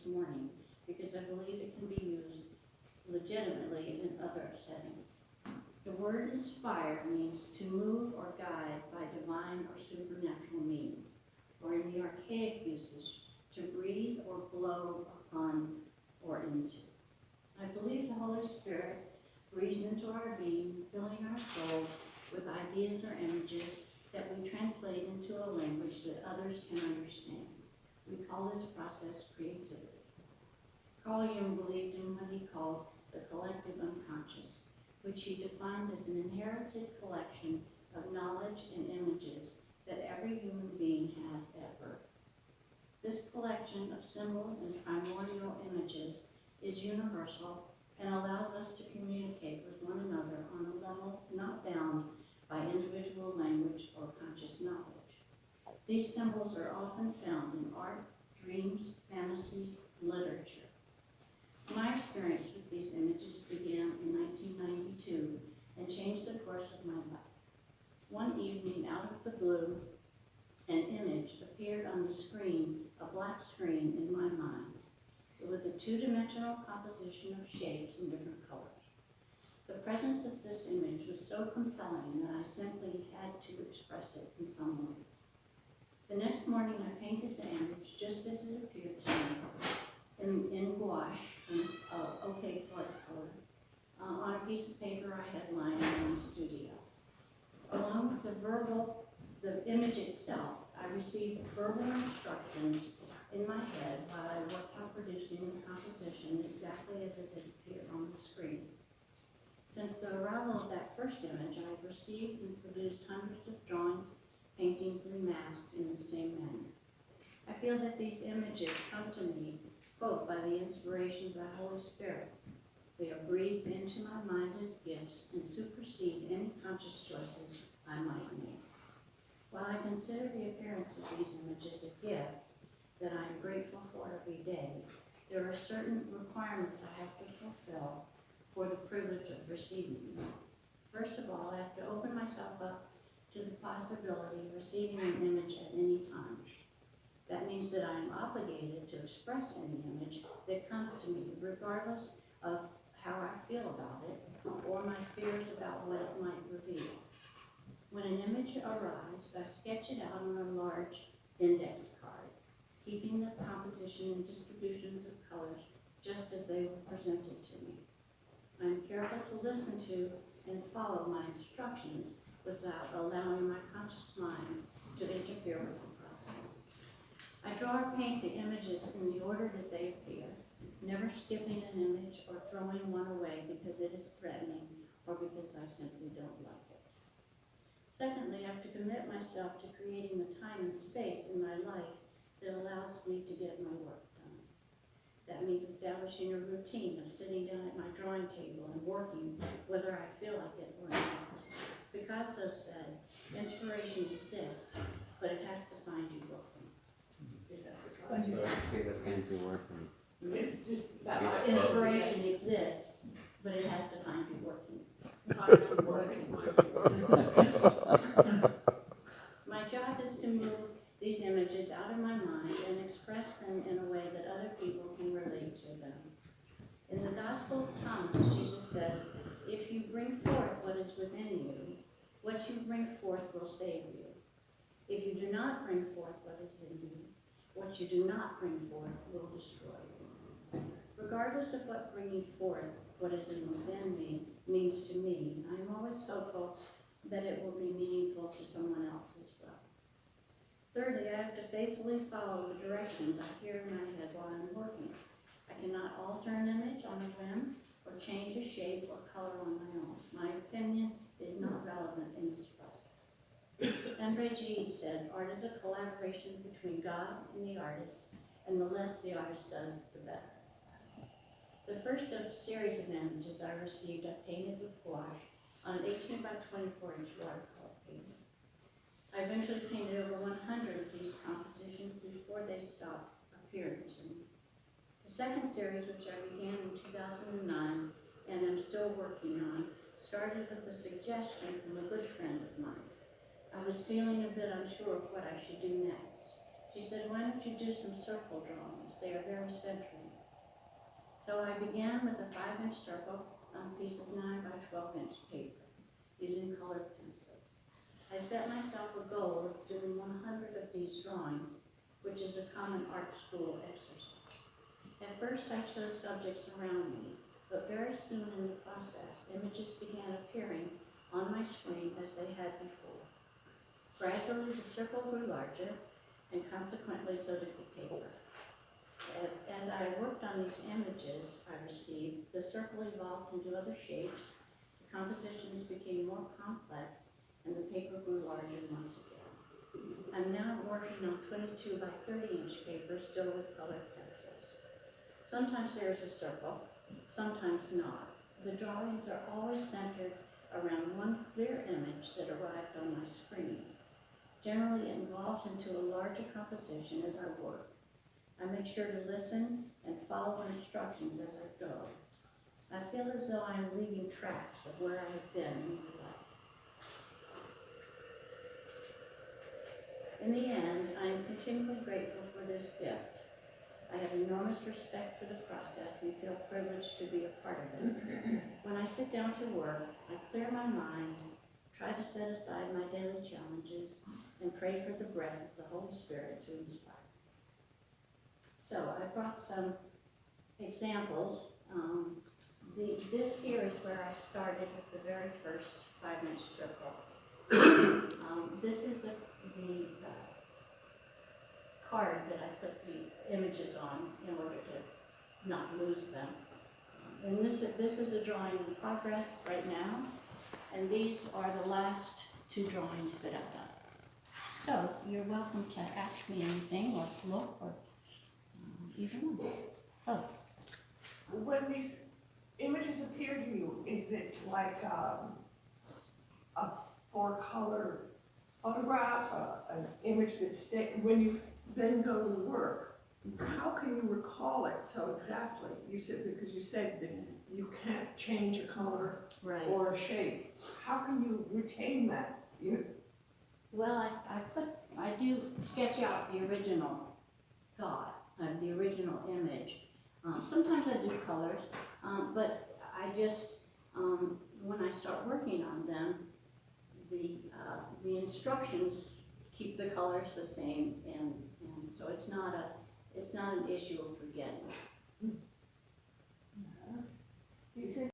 this morning because I believe it can be used legitimately in other settings. The word inspire means to move or guide by divine or supernatural means, or in the archaic usage, to breathe or blow upon or into. I believe the Holy Spirit breathes into our being, filling our souls with ideas or images that we translate into a language that others can understand. We call this process creativity. Carl Jung believed in what he called the collective unconscious, which he defined as an inherited collection of knowledge and images that every human being has at birth. This collection of symbols and primordial images is universal and allows us to communicate with one another on a level not bound by individual language or conscious knowledge. These symbols are often found in art, dreams, fantasies, and literature. My experience with these images began in 1992 and changed the course of my life. One evening, out of the blue, an image appeared on the screen, a black screen in my mind. It was a two-dimensional composition of shapes in different colors. The presence of this image was so compelling that I simply had to express it in some way. The next morning, I painted the image just as it appeared to me in gouache, in opaque watercolor, on a piece of paper I had lying in the studio. Along with the image itself, I received verbal instructions in my head while I worked on producing the composition exactly as it had appeared on the screen. Since the arrival of that first image, I have received and produced hundreds of drawings, paintings, and masks in the same manner. I feel that these images come to me both by the inspiration of the Holy Spirit. They are breathed into my mind as gifts and supersede any conscious choices I might make. While I consider the appearance of these images a gift that I am grateful for every day, there are certain requirements I have to fulfill for the privilege of receiving them. First of all, I have to open myself up to the possibility of receiving an image at any time. That means that I am obligated to express any image that comes to me, regardless of how I feel about it or my fears about what it might reveal. When an image arrives, I sketch it out on a large index card, keeping the composition and distributions of colors just as they were presented to me. I am careful to listen to and follow my instructions without allowing my conscious mind to interfere with the process. I draw or paint the images in the order that they appear, never skipping an image or throwing one away because it is threatening or because I simply don't like it. Secondly, I have to commit myself to creating the time and space in my life that allows me to get my work done. That means establishing a routine of sitting down at my drawing table and working whether I feel like it or not. Picasso said, inspiration exists, but it has to find you working. It's just that inspiration exists, but it has to find you working. My job is to move these images out of my mind and express them in a way that other people can relate to them. In the Gospel of Thomas, Jesus says, if you bring forth what is within you, what you bring forth will save you. If you do not bring forth what is in you, what you do not bring forth will destroy you. Regardless of what bringing forth what is within me means to me, I am always hopeful that it will be meaningful to someone else as well. Thirdly, I have to faithfully follow the directions I hear in my head while I'm working. I cannot alter an image on a whim or change a shape or color on my own. My opinion is not relevant in this process. Andre Gide said, art is a collaboration between God and the artist, and the less the artist does, the better. The first of a series of images I received, I painted with gouache on an 18 by 24 inch watercolor paper. I eventually painted over 100 of these compositions before they stopped appearing to me. The second series, which I began in 2009 and am still working on, started with a suggestion from a good friend of mine. I was feeling a bit unsure of what I should do next. She said, why don't you do some circle drawings? They are very centering. So I began with a 5-inch circle on a piece of 9 by 12-inch paper using colored pencils. I set myself a goal of doing 100 of these drawings, which is a common art school exercise. At first I chose subjects around me, but very soon in the process, images began appearing on my screen as they had before. Gradually the circle grew larger, and consequently so did the paper. As I worked on these images I received, the circle evolved into other shapes, the compositions became more complex, and the paper grew larger once again. I'm now working on 22 by 30-inch paper, still with colored pencils. Sometimes there is a circle, sometimes not. The drawings are always centered around one clear image that arrived on my screen. Generally it evolves into a larger composition as I work. I make sure to listen and follow instructions as I go. I feel as though I am leaving tracks of where I have been in my life. In the end, I am continually grateful for this gift. I have enormous respect for the process and feel privileged to be a part of it. When I sit down to work, I clear my mind, try to set aside my daily challenges, and pray for the breath of the Holy Spirit to inspire. So I brought some examples. This here is where I started with the very first 5-inch circle. This is the card that I put the images on in order to not lose them. And this is a drawing in progress right now, and these are the last 2 drawings that I've done. So you're welcome to ask me anything or look or either one. Oh. When these images appear to you, is it like a 4-color photograph, an image that when you then go to work, how can you recall it so exactly? Because you said that you can't change a color Right. or a shape. How can you retain that? Well, I do sketch out the original thought, the original image. Sometimes I do colors, but I just, when I start working on them, the instructions keep the colors the same, and so it's not an issue of forgetting. You said